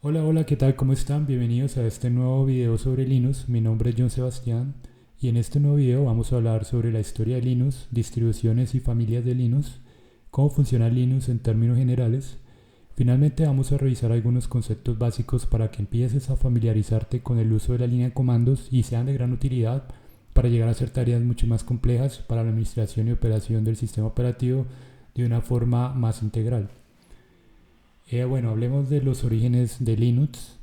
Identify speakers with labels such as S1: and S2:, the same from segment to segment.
S1: Hola, hola, ¿qué tal? ¿Cómo están? Bienvenidos a este nuevo video sobre Linux. Mi nombre es John Sebastián y en este nuevo video vamos a hablar sobre la historia de Linux, distribuciones y familias de Linux, cómo funciona Linux en términos generales. Finalmente vamos a revisar algunos conceptos básicos para que empieces a familiarizarte con el uso de la línea de comandos y sean de gran utilidad para llegar a hacer tareas mucho más complejas para la administración y operación del sistema operativo de una forma más integral. Bueno, hablemos de los orígenes de Linux.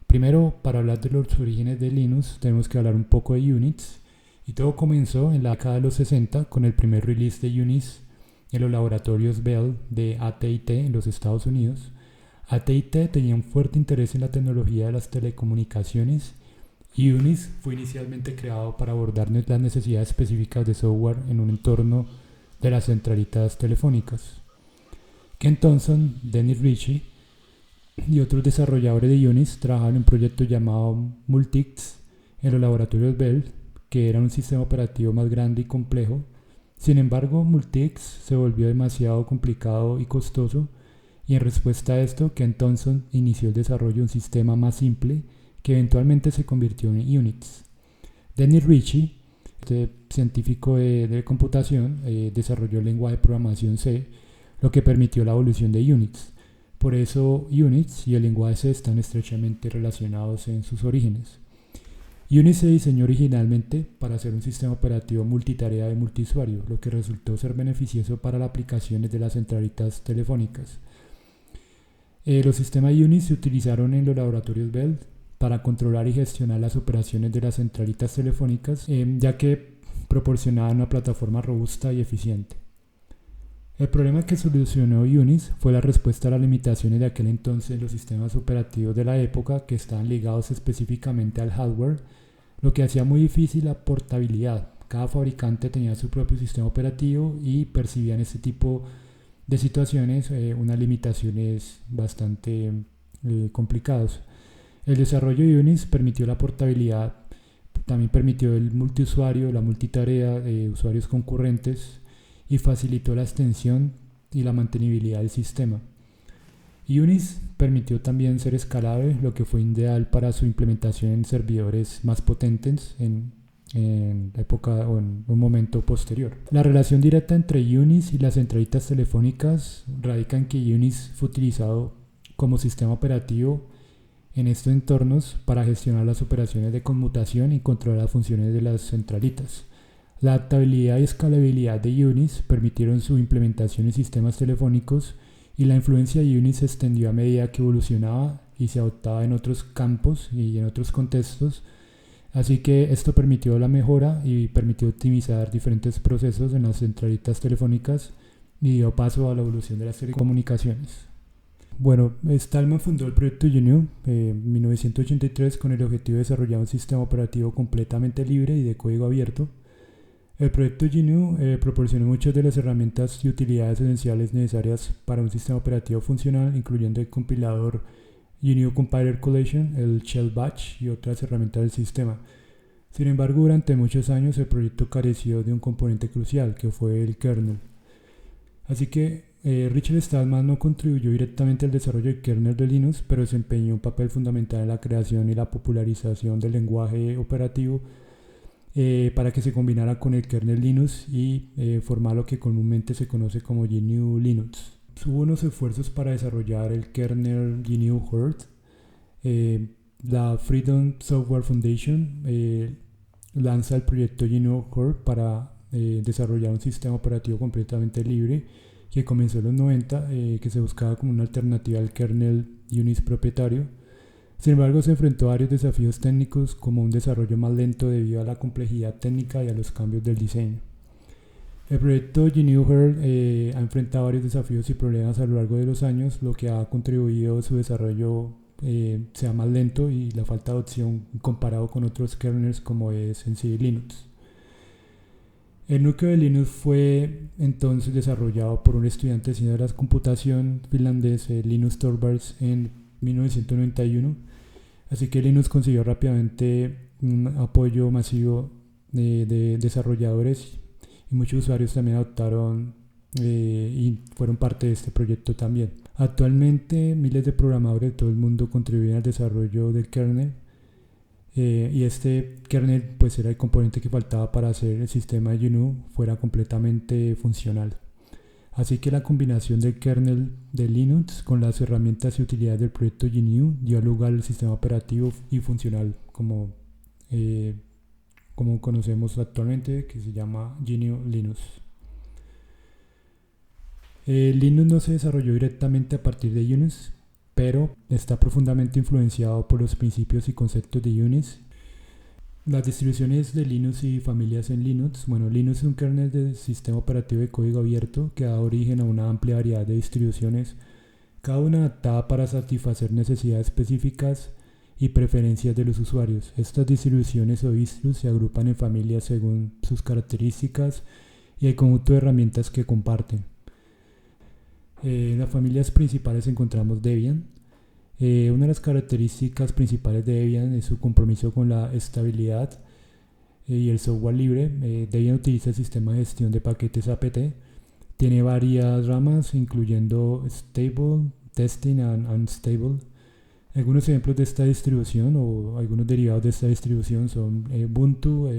S1: Primero, para hablar de los orígenes de Linux, tenemos que hablar un poco de Unix. Y todo comenzó en la década de los 60 con el primer release de Unix en los laboratorios Bell de AT&T en los Estados Unidos. AT&T tenía un fuerte interés en la tecnología de las telecomunicaciones y Unix fue inicialmente creado para abordar las necesidades específicas de software en un entorno de las centralitas telefónicas. Ken Thompson, Dennis Ritchie y otros desarrolladores de Unix trabajaban en un proyecto llamado Multics en los laboratorios Bell, que era un sistema operativo más grande y complejo. Sin embargo, Multics se volvió demasiado complicado y costoso, y en respuesta a esto, Ken Thompson inició el desarrollo de un sistema más simple que eventualmente se convirtió en Unix. Dennis Ritchie, este científico de computación, desarrolló el lenguaje de programación C, lo que permitió la evolución de Unix. Por eso Unix y el lenguaje C están estrechamente relacionados en sus orígenes. Unix se diseñó originalmente para ser un sistema operativo multitarea y multiusuario, lo que resultó ser beneficioso para las aplicaciones de las centralitas telefónicas. Los sistemas Unix se utilizaron en los laboratorios Bell para controlar y gestionar las operaciones de las centralitas telefónicas, ya que proporcionaban una plataforma robusta y eficiente. El problema que solucionó Unix fue la respuesta a las limitaciones de aquel entonces en los sistemas operativos de la época, que estaban ligados específicamente al hardware, lo que hacía muy difícil la portabilidad. Cada fabricante tenía su propio sistema operativo y percibían este tipo de situaciones unas limitaciones bastante complicadas. El desarrollo de Unix permitió la portabilidad, también permitió el multiusuario, la multitarea de usuarios concurrentes y facilitó la extensión y la mantenibilidad del sistema. Unix permitió también ser escalable, lo que fue ideal para su implementación en servidores más potentes en la época o en un momento posterior. La relación directa entre Unix y las centralitas telefónicas radica en que Unix fue utilizado como sistema operativo en estos entornos para gestionar las operaciones de conmutación y controlar las funciones de las centralitas. La adaptabilidad y escalabilidad de Unix permitieron su implementación en sistemas telefónicos, y la influencia de Unix se extendió a medida que evolucionaba y se adoptaba en otros campos y en otros contextos. Así que esto permitió la mejora y permitió optimizar diferentes procesos en las centralitas telefónicas y dio paso a la evolución de las telecomunicaciones. Bueno, Stallman fundó el proyecto GNU en 1983 con el objetivo de desarrollar un sistema operativo completamente libre y de código abierto. El proyecto GNU proporcionó muchas de las herramientas y utilidades esenciales necesarias para un sistema operativo funcional, incluyendo el compilador GNU Compiler Collection, el Shell Batch y otras herramientas del sistema. Sin embargo, durante muchos años el proyecto careció de un componente crucial, que fue el kernel. Así que Richard Stallman no contribuyó directamente al desarrollo del kernel de Linux, pero desempeñó un papel fundamental en la creación y la popularización del lenguaje operativo para que se combinara con el kernel Linux y formar lo que comúnmente se conoce como GNU Linux. Hubo unos esfuerzos para desarrollar el kernel GNU Hurt. La Freedom Software Foundation lanza el proyecto GNU Hurt para desarrollar un sistema operativo completamente libre que comenzó en los 90, que se buscaba como una alternativa al kernel Unix propietario. Sin embargo, se enfrentó a varios desafíos técnicos, como un desarrollo más lento debido a la complejidad técnica y a los cambios del diseño. El proyecto GNU Hurt ha enfrentado varios desafíos y problemas a lo largo de los años, lo que ha contribuido a su desarrollo sea más lento y la falta de adopción comparado con otros kernels como es en sí Linux. El núcleo de Linux fue entonces desarrollado por un estudiante de ciencia de la computación finlandés, Linus Torvalds, en 1991. Así que Linux consiguió rápidamente un apoyo masivo de desarrolladores, y muchos usuarios también adoptaron y fueron parte de este proyecto también. Actualmente miles de programadores de todo el mundo contribuyen al desarrollo del kernel, y este kernel pues era el componente que faltaba para hacer el sistema de GNU fuera completamente funcional. Así que la combinación del kernel de Linux con las herramientas y utilidades del proyecto GNU dio lugar al sistema operativo y funcional como conocemos actualmente, que se llama GNU Linux. Linux no se desarrolló directamente a partir de Unix, pero está profundamente influenciado por los principios y conceptos de Unix. Las distribuciones de Linux y familias en Linux. Bueno, Linux es un kernel de sistema operativo de código abierto que da origen a una amplia variedad de distribuciones, cada una adaptada para satisfacer necesidades específicas y preferencias de los usuarios. Estas distribuciones o distros se agrupan en familias según sus características y el conjunto de herramientas que comparten. En las familias principales encontramos Debian. Una de las características principales de Debian es su compromiso con la estabilidad y el software libre. Debian utiliza el sistema de gestión de paquetes apt. Tiene varias ramas, incluyendo Stable, Testing and Unstable. Algunos ejemplos de esta distribución o algunos derivados de esta distribución son Ubuntu,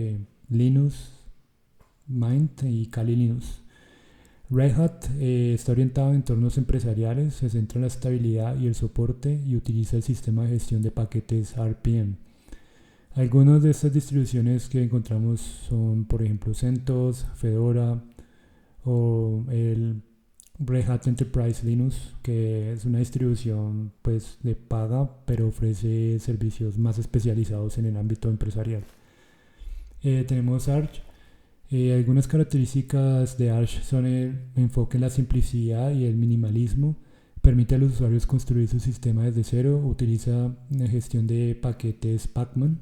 S1: Linux, Mint y Kali Linux. Red Hat está orientado a entornos empresariales, se centra en la estabilidad y el soporte y utiliza el sistema de gestión de paquetes RPM. Algunas de estas distribuciones que encontramos son, por ejemplo, CentOS, Fedora o el Red Hat Enterprise Linux, que es una distribución pues de paga, pero ofrece servicios más especializados en el ámbito empresarial. Tenemos Arch. Algunas características de Arch son el enfoque en la simplicidad y el minimalismo. Permite a los usuarios construir su sistema desde cero. Utiliza la gestión de paquetes Pacman.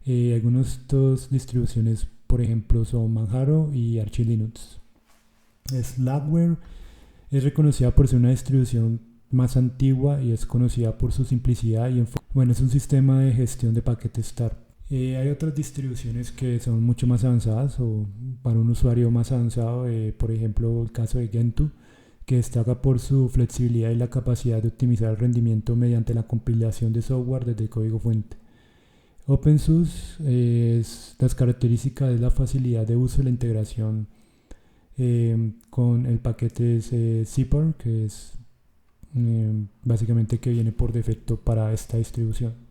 S1: Algunas de estas distribuciones, por ejemplo, son Manjaro y Arch Linux. Slackware es reconocida por ser una distribución más antigua y es conocida por su simplicidad y enfoque. Bueno, es un sistema de gestión de paquetes STAR. Hay otras distribuciones que son mucho más avanzadas o para un usuario más avanzado, por ejemplo el caso de Gentoo, que destaca por su flexibilidad y la capacidad de optimizar el rendimiento mediante la compilación de software desde el código fuente. OpenSUSE, las características es la facilidad de uso y la integración con el paquete Zypper, que es básicamente que viene por defecto para esta distribución.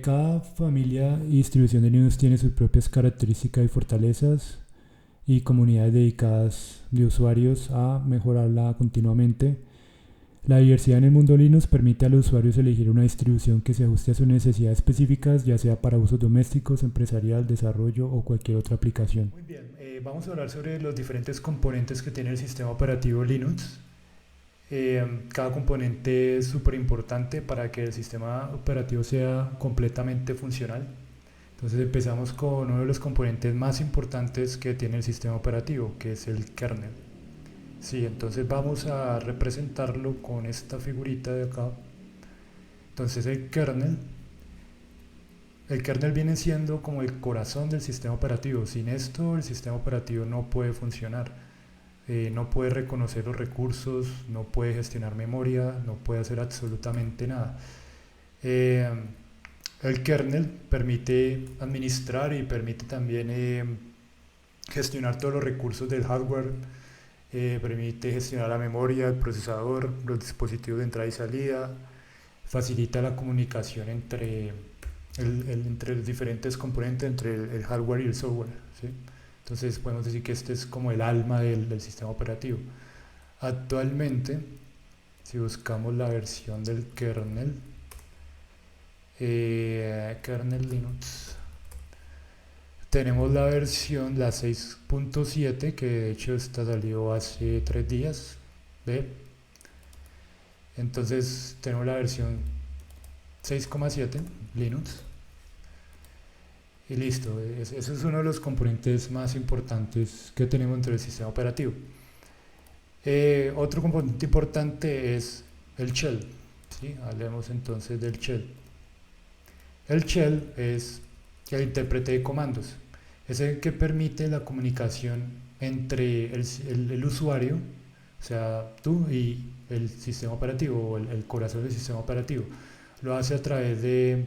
S1: Cada familia y distribución de Linux tiene sus propias características y fortalezas y comunidades dedicadas de usuarios a mejorarla continuamente. La diversidad en el mundo Linux permite a los usuarios elegir una distribución que se ajuste a sus necesidades específicas, ya sea para usos domésticos, empresarial, desarrollo o cualquier otra aplicación. Muy bien, vamos a hablar sobre los diferentes componentes que tiene el sistema operativo Linux. Cada componente es súper importante para que el sistema operativo sea completamente funcional. Entonces empezamos con uno de los componentes más importantes que tiene el sistema operativo, que es el kernel. Sí, entonces vamos a representarlo con esta figurita de acá. Entonces el kernel viene siendo como el corazón del sistema operativo. Sin esto el sistema operativo no puede funcionar. No puede reconocer los recursos, no puede gestionar memoria, no puede hacer absolutamente nada. El kernel permite administrar y permite también gestionar todos los recursos del hardware, permite gestionar la memoria, el procesador, los dispositivos de entrada y salida, facilita la comunicación entre los diferentes componentes, entre el hardware y el software, ¿sí? Entonces podemos decir que este es como el alma del sistema operativo. Actualmente, si buscamos la versión del kernel, kernel Linux, tenemos la versión, la 6.7, que de hecho esta salió hace 3 días. ¿Ve? Entonces tenemos la versión 6.7 Linux. Y listo, eso es uno de los componentes más importantes que tenemos dentro del sistema operativo. Otro componente importante es el shell, ¿sí? Hablemos entonces del shell. El shell es el intérprete de comandos, es el que permite la comunicación entre el usuario, o sea, tú y el sistema operativo o el corazón del sistema operativo. Lo hace a través de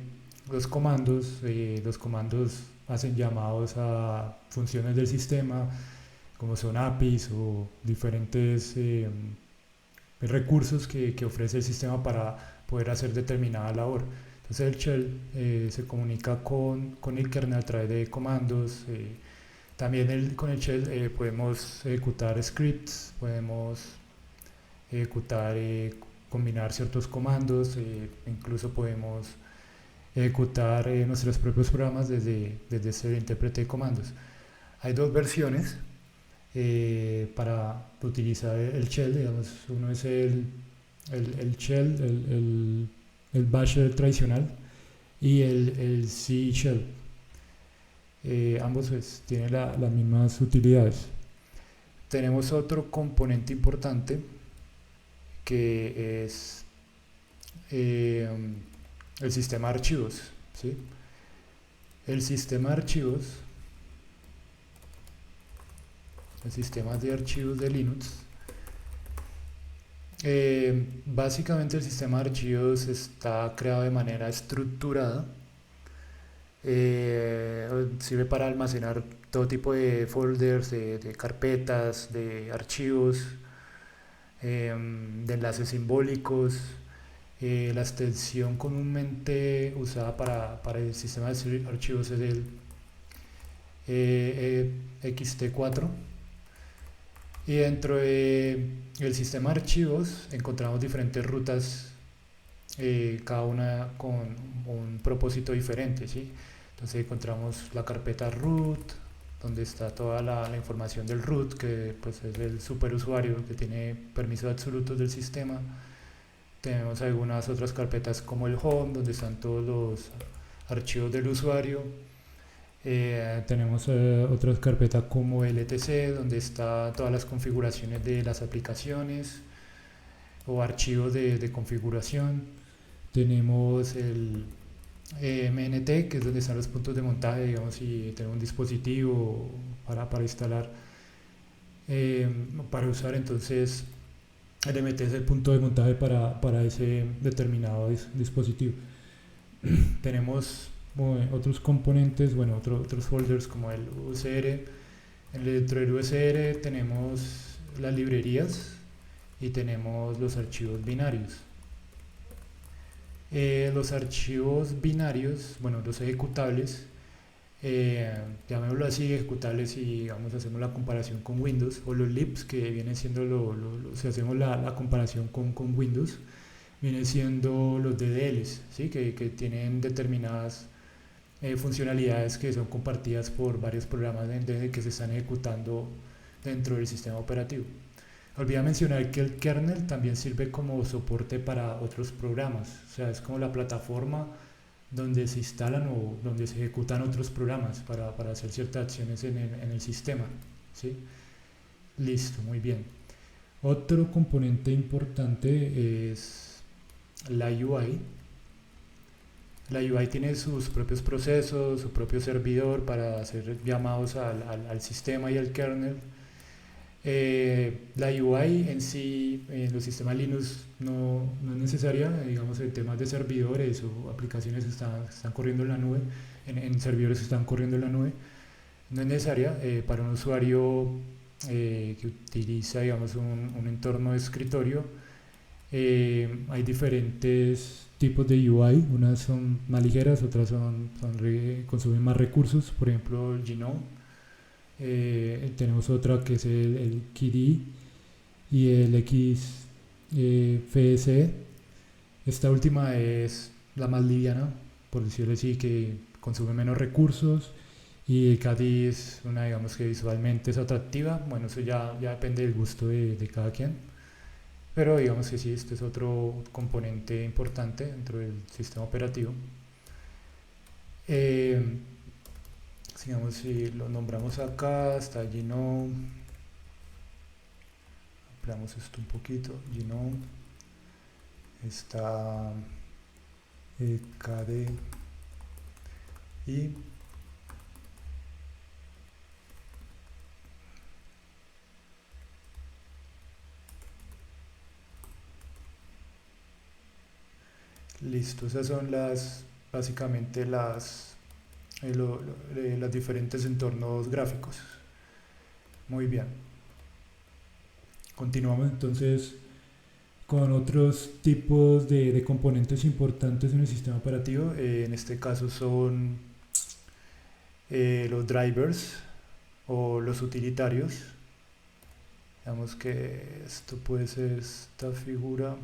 S1: los comandos. Los comandos hacen llamados a funciones del sistema, como son APIs o diferentes recursos que ofrece el sistema para poder hacer determinada labor. Entonces el shell se comunica con el kernel a través de comandos. También con el shell podemos ejecutar scripts, podemos ejecutar, combinar ciertos comandos, incluso podemos ejecutar nuestros propios programas desde ese intérprete de comandos. Hay dos versiones para utilizar el shell, digamos. Uno es el shell, el bash shell tradicional, y el C shell. Ambos pues, tienen las mismas utilidades. Tenemos otro componente importante que es el sistema de archivos, ¿sí? El sistema de archivos, el sistema de archivos de Linux, básicamente el sistema de archivos está creado de manera estructurada. Sirve para almacenar todo tipo de folders, de carpetas, de archivos, de enlaces simbólicos. La extensión comúnmente usada para el sistema de archivos es el ext4. Y dentro del sistema de archivos encontramos diferentes rutas, cada una con un propósito diferente, ¿sí? Entonces encontramos la carpeta root, donde está toda la información del root, que pues es el superusuario que tiene permisos absolutos del sistema. Tenemos algunas otras carpetas como el home, donde están todos los archivos del usuario. Tenemos otras carpetas como el etc, donde están todas las configuraciones de las aplicaciones o archivos de configuración. Tenemos el MNT, que es donde están los puntos de montaje, digamos, si tenemos un dispositivo para instalar, para usar. Entonces el MT es el punto de montaje para ese determinado dispositivo. Tenemos otros componentes, bueno, otros folders como el USR. Dentro del USR tenemos las librerías y tenemos los archivos binarios. Los archivos binarios, bueno, los ejecutables, llamémoslo así, ejecutables, y digamos hacemos la comparación con Windows, o los libs, que vienen siendo si hacemos la comparación con Windows, vienen siendo los DDLs, ¿sí? que tienen determinadas funcionalidades que son compartidas por varios programas que se están ejecutando dentro del sistema operativo. Olvidé mencionar que el kernel también sirve como soporte para otros programas, o sea, es como la plataforma donde se instalan o donde se ejecutan otros programas para hacer ciertas acciones en el sistema, ¿sí? Listo, muy bien. Otro componente importante es la UI. La UI tiene sus propios procesos, su propio servidor para hacer llamados al sistema y al kernel. La UI en sí, en los sistemas Linux, no es necesaria. Digamos, en temas de servidores o aplicaciones están corriendo en la nube, en servidores que están corriendo en la nube, no es necesaria. Para un usuario que utiliza, digamos, un entorno de escritorio, hay diferentes tipos de UI. Unas son más ligeras, otras consumen más recursos, por ejemplo el Gnome. Tenemos otra que es el KDE y el XFCE. Esta última es la más liviana, por decirlo así, que consume menos recursos, y el KDE es una, digamos, que visualmente es atractiva. Bueno, eso ya depende del gusto de cada quien, pero digamos que sí, este es otro componente importante dentro del sistema operativo. Digamos, si lo nombramos acá, está Gnome. Ampliamos esto un poquito. Gnome, está KDE y Listo, esas son básicamente las diferentes entornos gráficos. Muy bien. Continuamos entonces con otros tipos de componentes importantes en el sistema operativo. En este caso son los drivers o los utilitarios. Digamos que esto puede ser esta figura.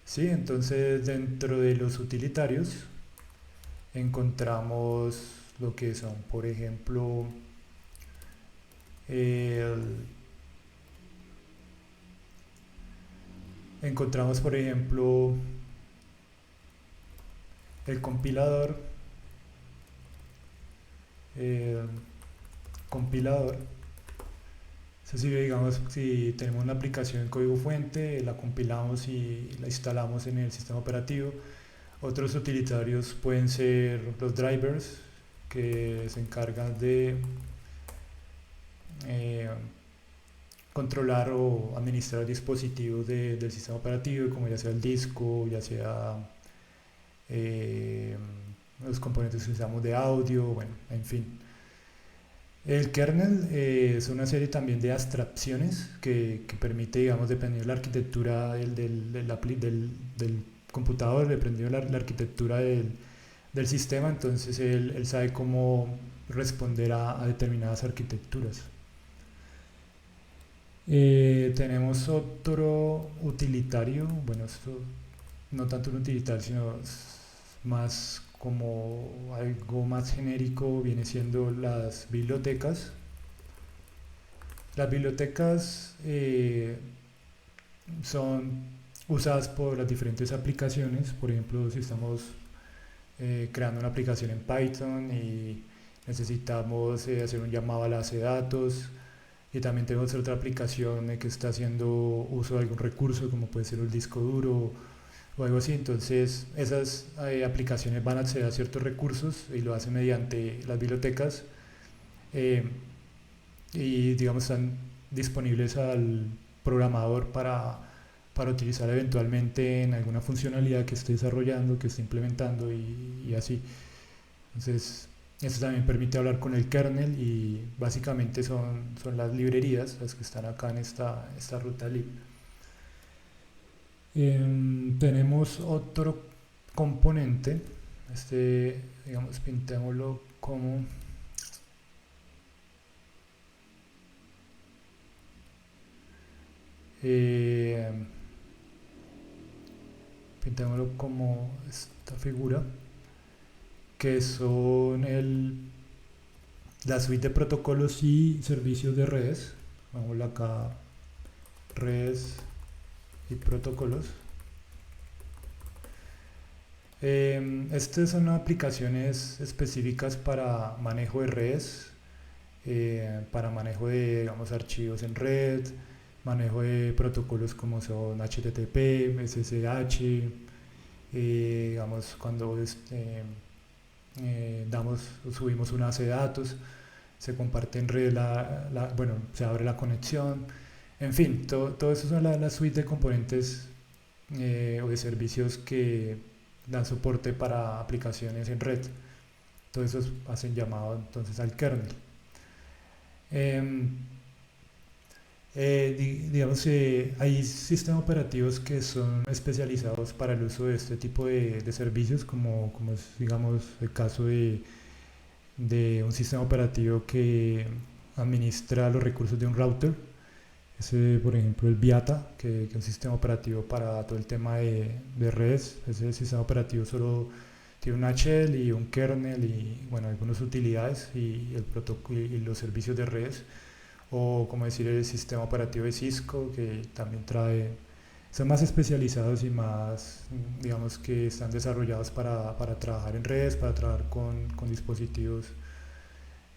S1: Sí, entonces dentro de los utilitarios encontramos lo que son, por ejemplo, el- encontramos, por ejemplo, el compilador, el compilador. Es decir, digamos, si tenemos una aplicación en código fuente, la compilamos y la instalamos en el sistema operativo. Otros utilitarios pueden ser los drivers, que se encargan de eh, controlar o administrar dispositivos del sistema operativo, como ya sea el disco, ya sea eh, los componentes que usamos de audio, bueno, en fin. El kernel es una serie también de abstracciones que permite, digamos, dependiendo de la arquitectura del computador, dependiendo de la arquitectura del sistema, entonces él sabe cómo responder a determinadas arquitecturas. Tenemos otro utilitario, bueno, esto no tanto un utilitario, sino más como algo más genérico, viene siendo las bibliotecas. Las bibliotecas son usadas por las diferentes aplicaciones, por ejemplo, si estamos creando una aplicación en Python y necesitamos hacer un llamado a la base de datos, y también tenemos otra aplicación que está haciendo uso de algún recurso, como puede ser un disco duro o algo así. Entonces, esas aplicaciones van a acceder a ciertos recursos y lo hacen mediante las bibliotecas. eh, y, digamos, están disponibles al programador para utilizar eventualmente en alguna funcionalidad que esté desarrollando, que esté implementando y así. Entonces, esto también permite hablar con el kernel y básicamente son las librerías las que están acá en esta ruta lib. Tenemos otro componente, digamos, pintémoslo como eh, pintémoslo como esta figura, que son la suite de protocolos y servicios de redes. Vamos acá, redes y protocolos. Estas son aplicaciones específicas para manejo de redes, para manejo de, digamos, archivos en red, manejo de protocolos como son HTTP, SSH, digamos, cuando subimos una base de datos, se comparte en red, bueno, se abre la conexión, en fin, todo eso son la suite de componentes o de servicios que dan soporte para aplicaciones en red. Todo eso hacen llamado entonces al kernel. Em, digamos, hay sistemas operativos que son especializados para el uso de este tipo de servicios, como es, digamos, el caso de un sistema operativo que administra los recursos de un router. Ese, por ejemplo, el Viata, que es un sistema operativo para todo el tema de redes. Ese sistema operativo solo tiene una shell y un kernel y, bueno, algunas utilidades el protocolo y los servicios de redes. O, como decir, el sistema operativo de Cisco, que también son más especializados y más, digamos, que están desarrollados para trabajar en redes, para trabajar con dispositivos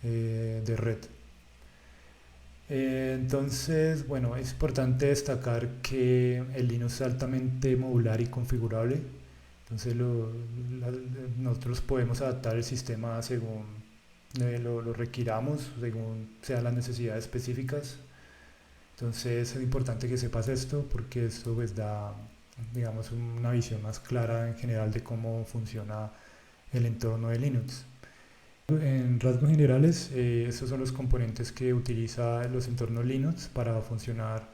S1: de red. Entonces, bueno, es importante destacar que el Linux es altamente modular y configurable. Entonces, nosotros podemos adaptar el sistema según lo requiramos, según sean las necesidades específicas. Entonces, es importante que sepas esto porque esto pues da digamos, una visión más clara en general de cómo funciona el entorno de Linux. En rasgos generales, estos son los componentes que utiliza los entornos Linux para funcionar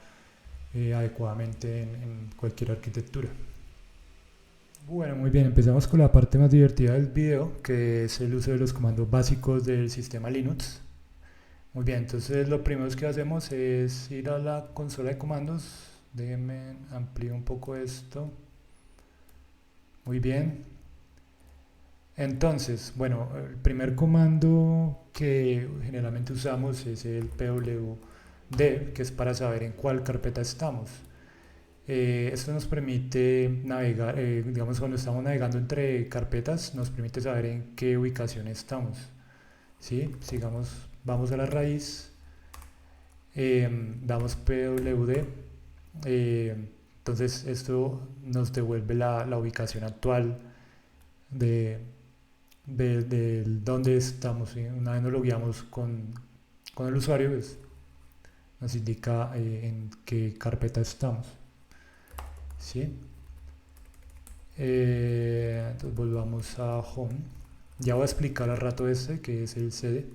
S1: adecuadamente en cualquier arquitectura. Bueno, muy bien, empezamos con la parte más divertida del video, que es el uso de los comandos básicos del sistema Linux. Muy bien, entonces lo primero que hacemos es ir a la consola de comandos. Déjenme ampliar un poco esto. Muy bien. Entonces, bueno, el primer comando que generalmente usamos es el pwd, que es para saber en cuál carpeta estamos. Esto nos permite navegar, digamos, cuando estamos navegando entre carpetas, nos permite saber en qué ubicación estamos. ¿Sí? Sigamos, vamos a la raíz, damos pwd, entonces esto nos devuelve la ubicación actual de, de dónde estamos. ¿Sí? Una vez nos logueamos con el usuario, pues, nos indica en qué carpeta estamos. ¿Sí? Entonces volvamos a Home. Ya voy a explicar al rato este, que es el cd.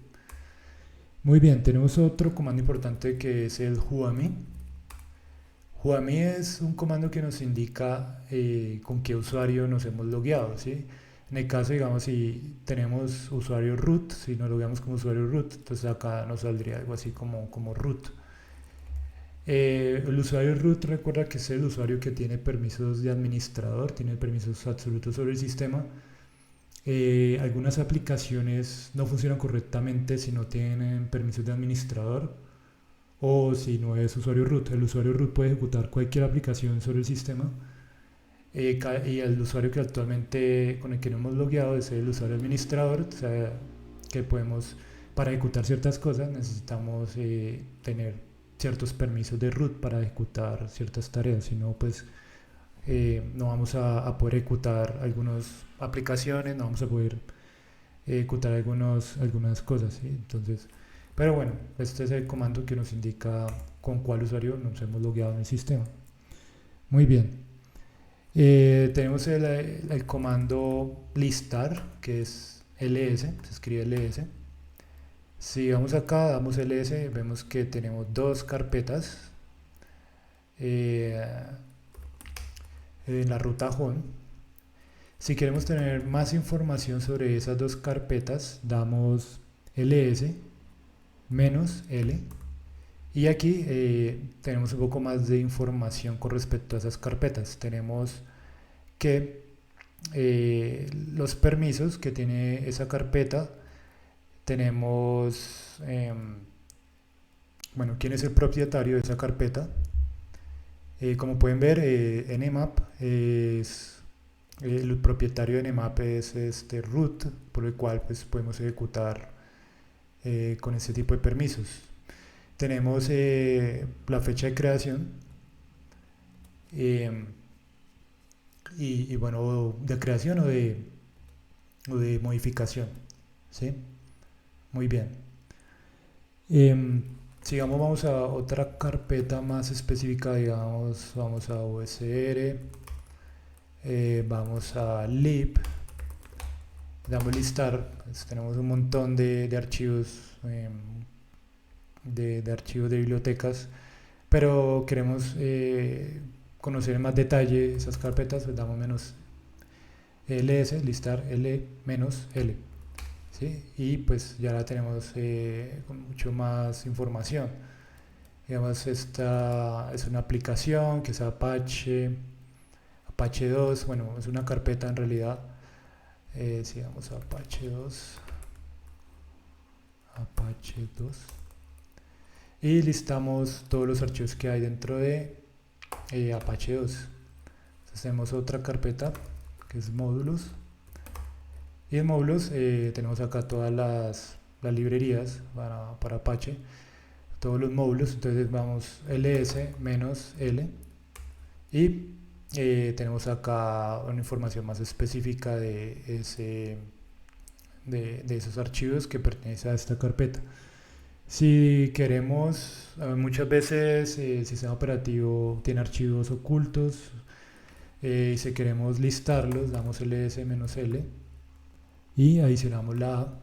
S1: Muy bien, tenemos otro comando importante que es el whoami. Whoami es un comando que nos indica con qué usuario nos hemos logueado, ¿sí? En el caso, digamos, si tenemos usuario root, si nos logueamos como usuario root, entonces acá nos saldría algo así como root. El usuario root, recuerda que es el usuario que tiene permisos de administrador, tiene permisos absolutos sobre el sistema. Algunas aplicaciones no funcionan correctamente si no tienen permisos de administrador o si no es usuario root. El usuario root puede ejecutar cualquier aplicación sobre el sistema, y el usuario que actualmente con el que no hemos logueado es el usuario administrador, o sea, que podemos, para ejecutar ciertas cosas necesitamos tener ciertos permisos de root para ejecutar ciertas tareas, si no, pues no vamos a poder ejecutar algunas aplicaciones, no vamos a poder ejecutar algunas cosas, ¿sí? Entonces, pero bueno, este es el comando que nos indica con cuál usuario nos hemos logueado en el sistema. Muy bien. Tenemos el comando listar, que es ls, se escribe ls. Si vamos acá, damos ls, vemos que tenemos dos carpetas en la ruta home. Si queremos tener más información sobre esas dos carpetas, damos ls menos l. Y aquí tenemos un poco más de información con respecto a esas carpetas. Tenemos que los permisos que tiene esa carpeta, tenemos, bueno, quién es el propietario de esa carpeta. Como pueden ver, nmap es el propietario de nmap es este root, por el cual pues podemos ejecutar con este tipo de permisos. Tenemos la fecha de creación y bueno, de creación o de modificación, ¿sí? Muy bien. Sigamos, vamos a otra carpeta más específica, digamos, vamos a usr, vamos a lib, damos listar, pues tenemos un montón de archivos, de archivos de bibliotecas, pero queremos conocer en más detalle esas carpetas, pues damos menos ls, listar l menos l, ¿sí? Y pues ya la tenemos con mucho más información. Digamos, esta es una aplicación que es Apache 2, bueno, es una carpeta en realidad. Si vamos a Apache 2, y listamos todos los archivos que hay dentro de Apache 2. Entonces tenemos otra carpeta que es módulos, y en módulos tenemos acá todas las librerías para Apache, todos los módulos. Entonces vamos ls menos l y tenemos acá una información más específica de esos archivos que pertenecen a esta carpeta. Si queremos, muchas veces el sistema operativo tiene archivos ocultos, Y si queremos listarlos, damos ls-l y adicionamos la A,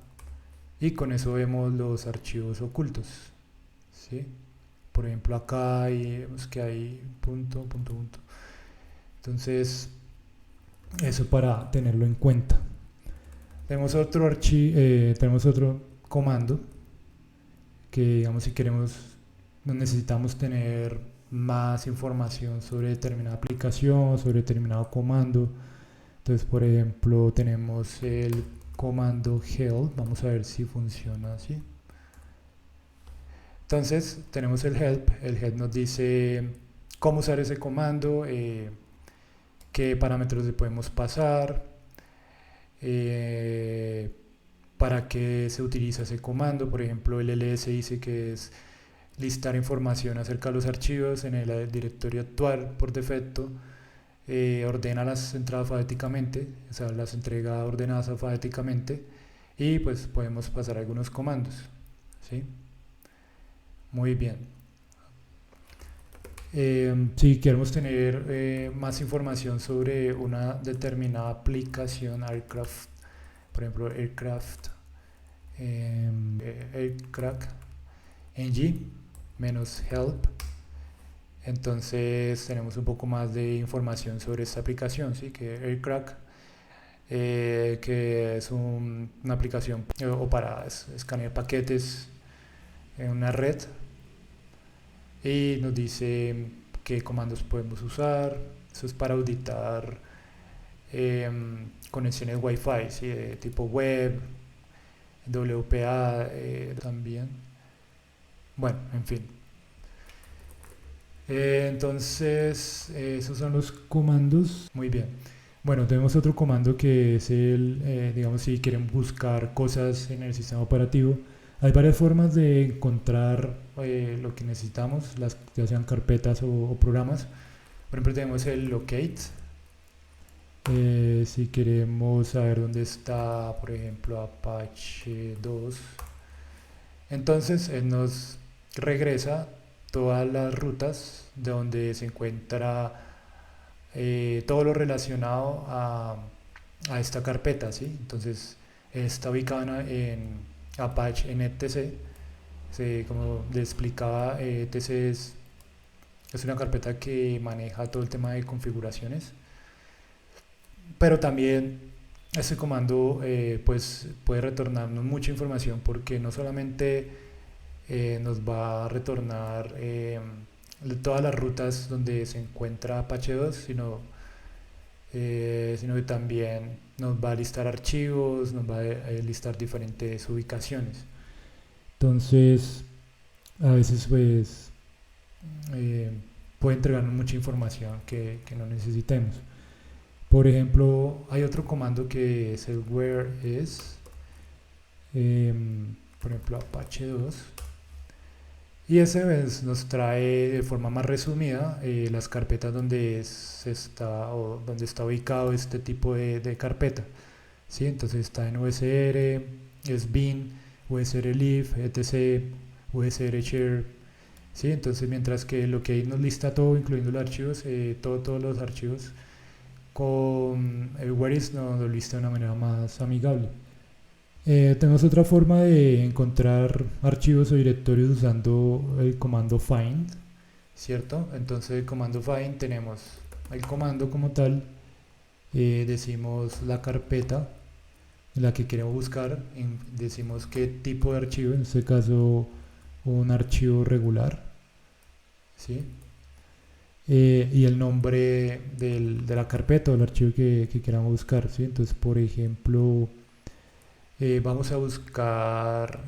S1: y con eso vemos los archivos ocultos, ¿sí? Por ejemplo, acá vemos que hay punto, punto, punto. Entonces, eso para tenerlo en cuenta. Tenemos otro tenemos otro comando que, digamos, si queremos, necesitamos tener más información sobre determinada aplicación, sobre determinado comando. Entonces, por ejemplo, tenemos el comando help. Vamos a ver si funciona así. Entonces, tenemos el help. El help nos dice cómo usar ese comando, qué parámetros le podemos pasar, para qué se utiliza ese comando. Por ejemplo, el ls dice que es listar información acerca de los archivos en el directorio actual por defecto. Ordena las entradas alfabéticamente, o sea, las entrega ordenadas alfabéticamente, y pues podemos pasar algunos comandos, ¿sí? Muy bien. Si queremos tener más información sobre una determinada aplicación, aircraft, por ejemplo, aircraft ng -help, entonces tenemos un poco más de información sobre esta aplicación, ¿sí? Que aircraft, que es una aplicación o para escanear paquetes en una red, y nos dice qué comandos podemos usar. Eso es para auditar conexiones Wi-Fi, ¿sí? De tipo web, WPA también. Bueno, en fin. Entonces, esos son los comandos. Muy bien. Bueno, tenemos otro comando que es digamos, si quieren buscar cosas en el sistema operativo. Hay varias formas de encontrar lo que necesitamos, ya sean carpetas o programas. Por ejemplo, tenemos el locate. Si queremos saber dónde está, por ejemplo, Apache 2, entonces él nos regresa todas las rutas de donde se encuentra todo lo relacionado a esta carpeta, ¿sí? Entonces está ubicado en Apache en etc. Como les explicaba, etc es una carpeta que maneja todo el tema de configuraciones, pero también este comando pues puede retornarnos mucha información, porque no solamente nos va a retornar todas las rutas donde se encuentra Apache 2, sino que también nos va a listar archivos, nos va a listar diferentes ubicaciones. Entonces, a veces pues puede entregarnos mucha información que no necesitemos. Por ejemplo, hay otro comando que es el where is, por ejemplo, Apache 2. Y ese nos trae de forma más resumida las carpetas donde está ubicado este tipo de carpeta, ¿sí? Entonces está en USR, SBIN, USR Leaf, etc., USR Share, ¿sí? Entonces, mientras que lo que ahí nos lista todo, incluyendo los archivos, todos los archivos, con el where is nos lo lista de una manera más amigable. Tenemos otra forma de encontrar archivos o directorios usando el comando find, ¿cierto? Entonces el comando find, tenemos el comando como tal, decimos la carpeta en la que queremos buscar, decimos qué tipo de archivo, en este caso un archivo regular, ¿sí? Y el nombre de la carpeta o el archivo que queramos buscar, ¿sí? Entonces, por ejemplo, vamos a buscar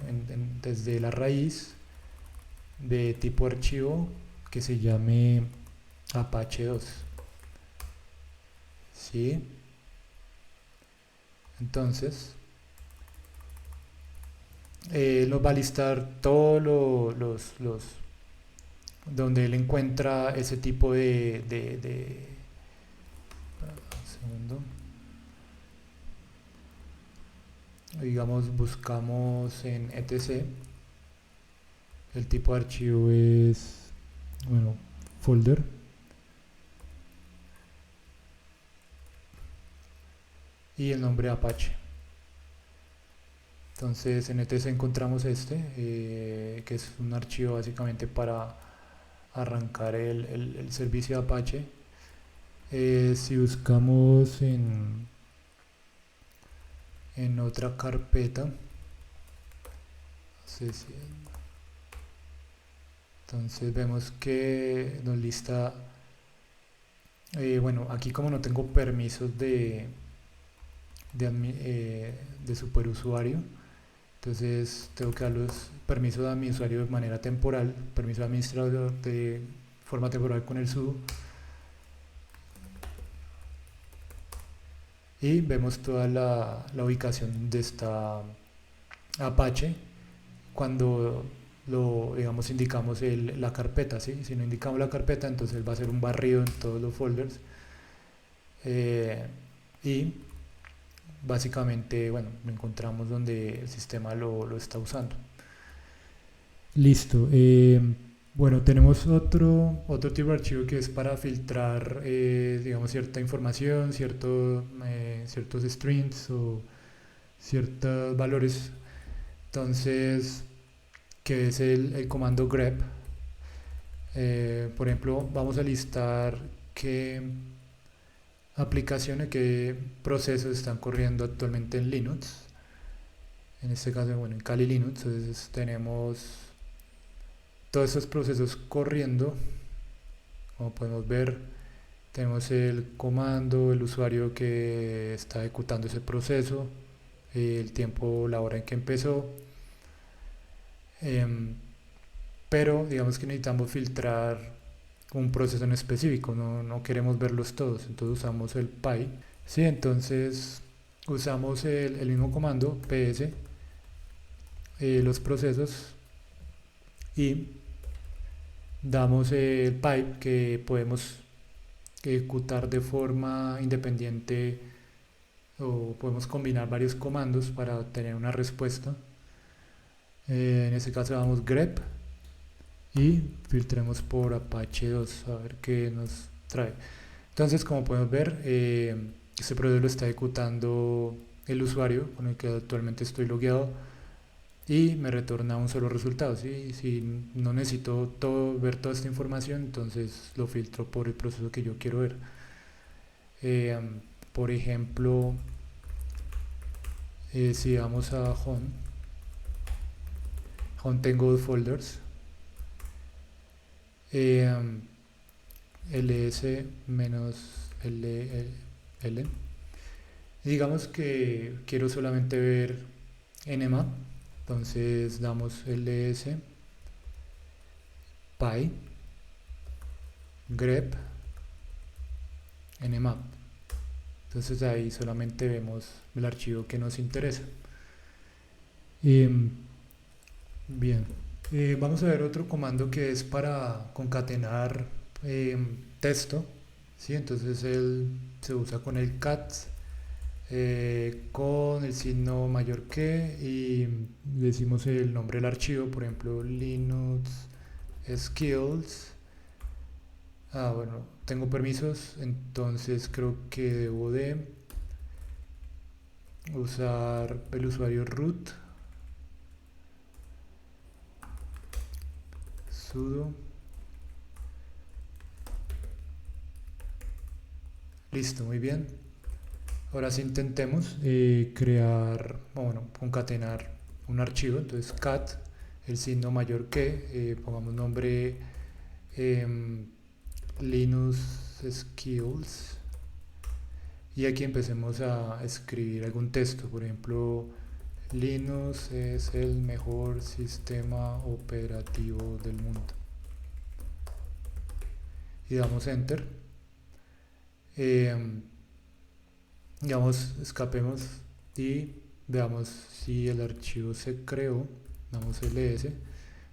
S1: desde la raíz de tipo archivo que se llame Apache 2, ¿sí? Entonces nos va a listar todos los donde él encuentra ese tipo un segundo. Digamos, buscamos en etc. El tipo de archivo es, bueno, folder. y el nombre Apache. Entonces en ETC encontramos que es un archivo básicamente para arrancar el servicio Apache. Si buscamos en otra carpeta, no sé si- entonces vemos que nos lista, bueno, aquí como no tengo permisos de superusuario, entonces tengo que dar los permisos a mi usuario de manera temporal, permiso de administrador de forma temporal con el sudo, y vemos toda la ubicación de esta Apache cuando digamos, indicamos la carpeta, ¿sí? Si no indicamos la carpeta, entonces va a ser un barrido en todos los folders, y básicamente, bueno, lo encontramos donde el sistema lo está usando. Listo. Bueno, tenemos otro tipo de archivo que es para filtrar, digamos, cierta información, ciertos strings o ciertos valores. Entonces, que es el comando grep. Por ejemplo, vamos a listar qué aplicaciones, qué procesos están corriendo actualmente en Linux. En este caso, bueno, en Kali Linux. Entonces tenemos todos esos procesos corriendo. Como podemos ver, tenemos el comando, el usuario que está ejecutando ese proceso, el tiempo, la hora en que empezó. Em, pero digamos que necesitamos filtrar un proceso en específico, no queremos verlos todos, entonces usamos el py. Sí, entonces usamos el mismo comando ps, los procesos, y damos el pipe que podemos ejecutar de forma independiente, o podemos combinar varios comandos para obtener una respuesta. En este caso damos grep y filtremos por Apache 2 a ver qué nos trae. Entonces, como podemos ver, este proceso lo está ejecutando el usuario con el que actualmente estoy logueado y me retorna un solo resultado. ¿Sí? Si no necesito ver toda esta información, entonces lo filtro por el proceso que yo quiero ver. Eh, por ejemplo, si vamos a Home tengo dos folders, ls-l. Digamos que quiero solamente ver nmap, entonces damos ls py grep nmap. Entonces ahí solamente vemos el archivo que nos interesa. Bien, vamos a ver otro comando que es para concatenar texto, ¿sí? Entonces él se usa con el cat, con el signo mayor que, y decimos el nombre del archivo, por ejemplo Linux skills. Bueno, tengo permisos, entonces creo que debo de usar el usuario root sudo. Listo, muy bien. Ahora sí intentemos concatenar un archivo. Entonces cat, el signo mayor que, pongamos nombre Linux skills, y aquí empecemos a escribir algún texto. Por ejemplo, Linux es el mejor sistema operativo del mundo, y damos enter. Digamos, escapemos y veamos si el archivo se creó. Damos ls,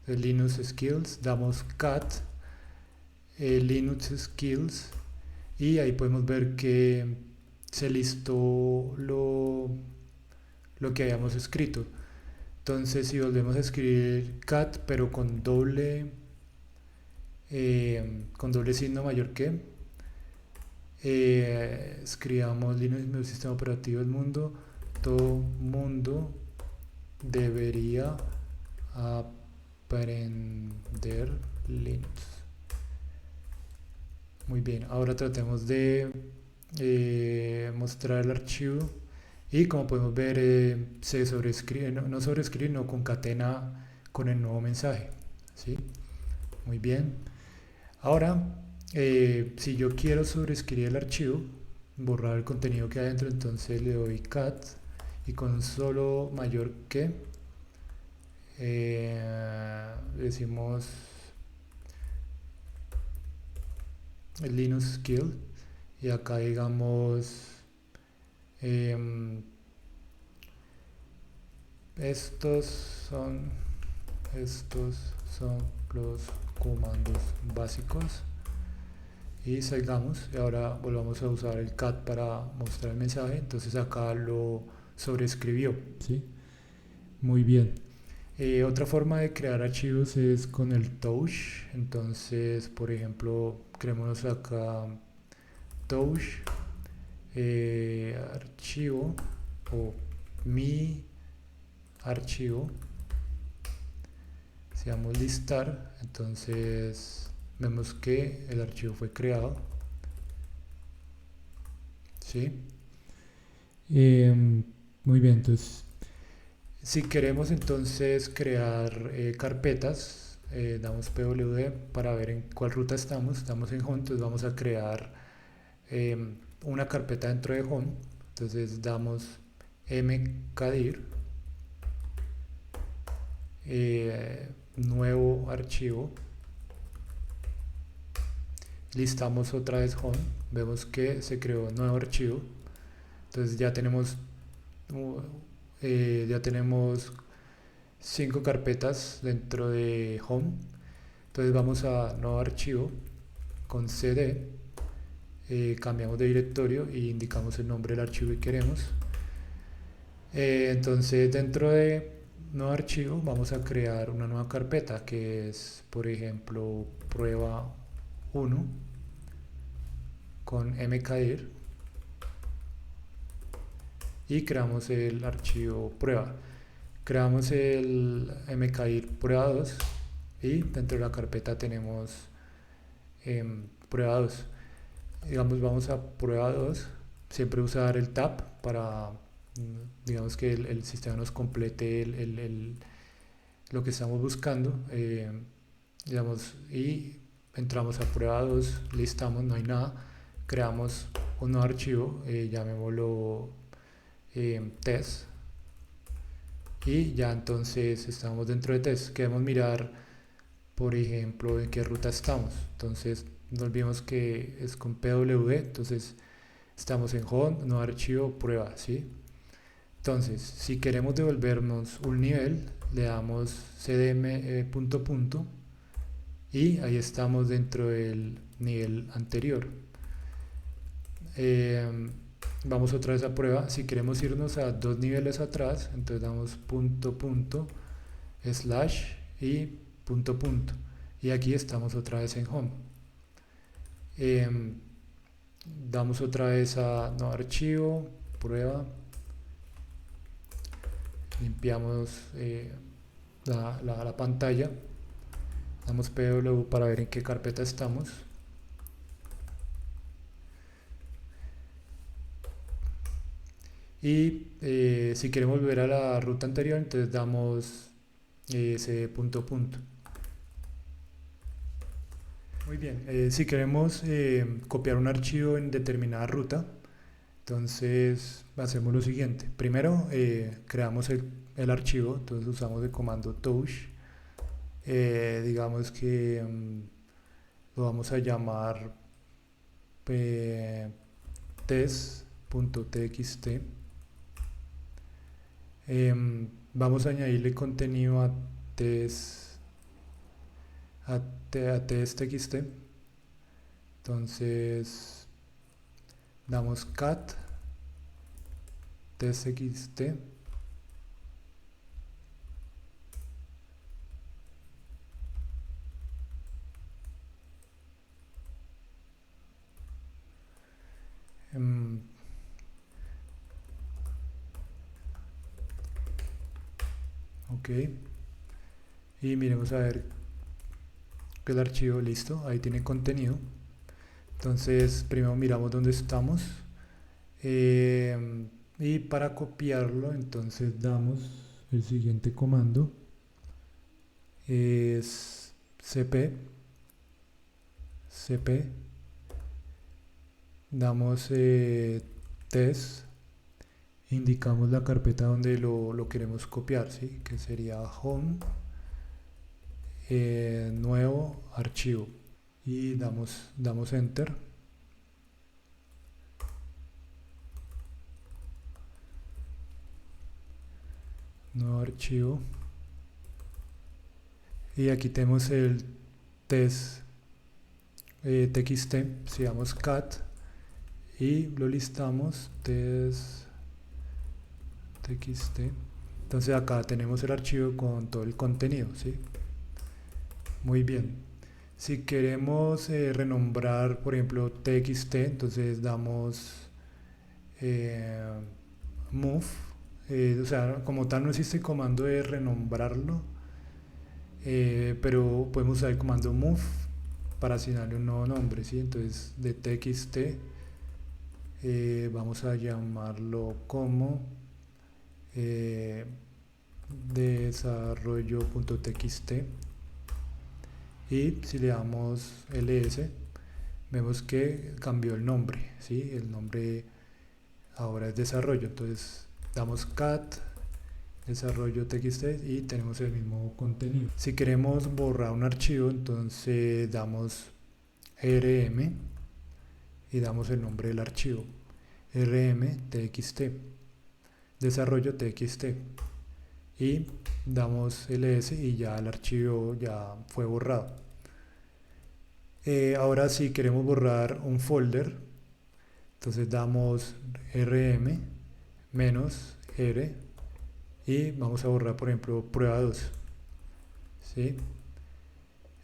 S1: Linux skills, damos cat, Linux skills, y ahí podemos ver que se listó lo que habíamos escrito. Entonces, si volvemos a escribir cat pero con doble signo mayor que, Escribamos Linux es mi sistema operativo del mundo. Todo mundo debería aprender Linux. Muy bien, ahora tratemos de mostrar el archivo y como podemos ver se sobrescribe, no sobrescribe, no concatena con el nuevo mensaje. ¿Sí? Muy bien. Ahora, si yo quiero sobreescribir el archivo, borrar el contenido que hay dentro, entonces le doy cat y con solo mayor que decimos el Linux skill y acá digamos em, estos son los comandos básicos y salgamos y ahora volvamos a usar el cat para mostrar el mensaje. Entonces acá lo sobreescribió. ¿Sí? Muy bien. Otra forma de crear archivos es con el touch. Entonces, por ejemplo, creemos acá touch archivo o mi archivo. Si damos listar, entonces vemos que el archivo fue creado. ¿Sí? Muy bien, entonces si queremos entonces crear carpetas, damos pwd para ver en cuál ruta estamos. Estamos en home, entonces vamos a crear una carpeta dentro de home. Entonces damos mkdir, nuevo archivo, listamos otra vez home, vemos que se creó un nuevo archivo. Entonces ya tenemos 5 carpetas dentro de home. Entonces vamos a nuevo archivo con cd, cambiamos de directorio y indicamos el nombre del archivo que queremos. Entonces dentro de nuevo archivo vamos a crear una nueva carpeta que es, por ejemplo, prueba 1 con mkdir y creamos el archivo prueba. Creamos el mkdir prueba 2 y dentro de la carpeta tenemos prueba 2. Digamos, vamos a prueba 2, siempre usar el tab para, digamos, que el sistema nos complete lo que estamos buscando. Digamos, y entramos a prueba 2, listamos, no hay nada, creamos un nuevo archivo, llamémoslo test, y ya entonces estamos dentro de test. Queremos mirar, por ejemplo, en qué ruta estamos. Entonces no olvidemos que es con pwd, entonces estamos en home, nuevo archivo, prueba. ¿Sí? Entonces, si queremos devolvernos un nivel, le damos cdm punto punto y ahí estamos dentro del nivel anterior. Vamos otra vez a prueba. Si queremos irnos a 2 niveles atrás, entonces damos punto punto slash y punto punto y aquí estamos otra vez en home. Damos otra vez a nuevo archivo, prueba, limpiamos la pantalla, damos pw para ver en qué carpeta estamos. Y si queremos volver a la ruta anterior, entonces damos ese punto punto. Muy bien, si queremos copiar un archivo en determinada ruta, entonces hacemos lo siguiente. Primero creamos el archivo, entonces usamos el comando touch. Digamos que lo vamos a llamar test.txt. Vamos a añadirle contenido a test.txt. Entonces damos cat test.txt ok, y miremos a ver que el archivo, listo, ahí tiene contenido. Entonces primero miramos dónde estamos, y para copiarlo entonces damos el siguiente comando, es cp, damos test, indicamos la carpeta donde lo queremos copiar, ¿sí? Que sería home, nuevo archivo, y damos enter. Nuevo archivo, y aquí tenemos el test txt, si damos cat y lo listamos, test txt, entonces acá tenemos el archivo con todo el contenido, ¿sí? Muy bien. Si queremos renombrar, por ejemplo, txt, entonces damos move, o sea, como tal no existe el comando de renombrarlo, pero podemos usar el comando move para asignarle un nuevo nombre, ¿sí? Entonces de txt vamos a llamarlo como desarrollo.txt, y si le damos ls vemos que cambió el nombre, ¿sí? El nombre ahora es desarrollo, entonces damos cat desarrollo txt y tenemos el mismo contenido. Si queremos borrar un archivo, entonces damos rm y damos el nombre del archivo, rm txt, desarrollo txt, y damos ls y ya el archivo ya fue borrado. Ahora si queremos borrar un folder, entonces damos rm menos r y vamos a borrar, por ejemplo, prueba 2, ¿sí?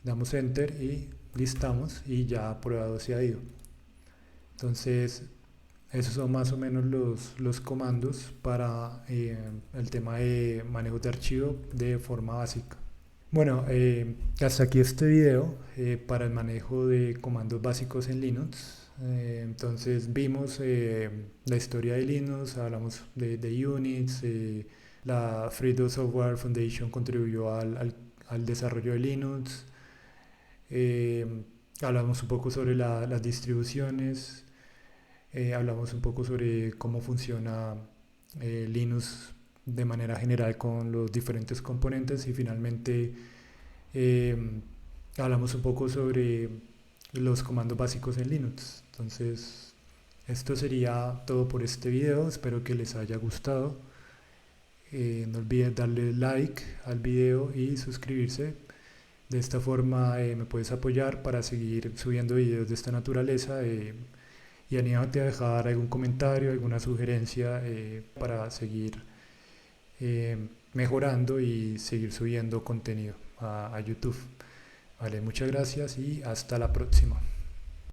S1: Damos enter y listamos y ya prueba 2 se ha ido. Entonces esos son más o menos los comandos para el tema de manejo de archivo de forma básica. Bueno, hasta aquí este video para el manejo de comandos básicos en Linux. Entonces vimos la historia de Linux, hablamos de Unix, la Free Software Foundation contribuyó al desarrollo de Linux, hablamos un poco sobre las distribuciones, hablamos un poco sobre cómo funciona Linux de manera general con los diferentes componentes, y finalmente hablamos un poco sobre los comandos básicos en Linux. Entonces esto sería todo por este video, espero que les haya gustado. No olviden darle like al video y suscribirse. De esta forma me puedes apoyar para seguir subiendo videos de esta naturaleza, y anímate a dejar algún comentario, alguna sugerencia para seguir mejorando y seguir subiendo contenido a YouTube. Vale, muchas gracias y hasta la próxima.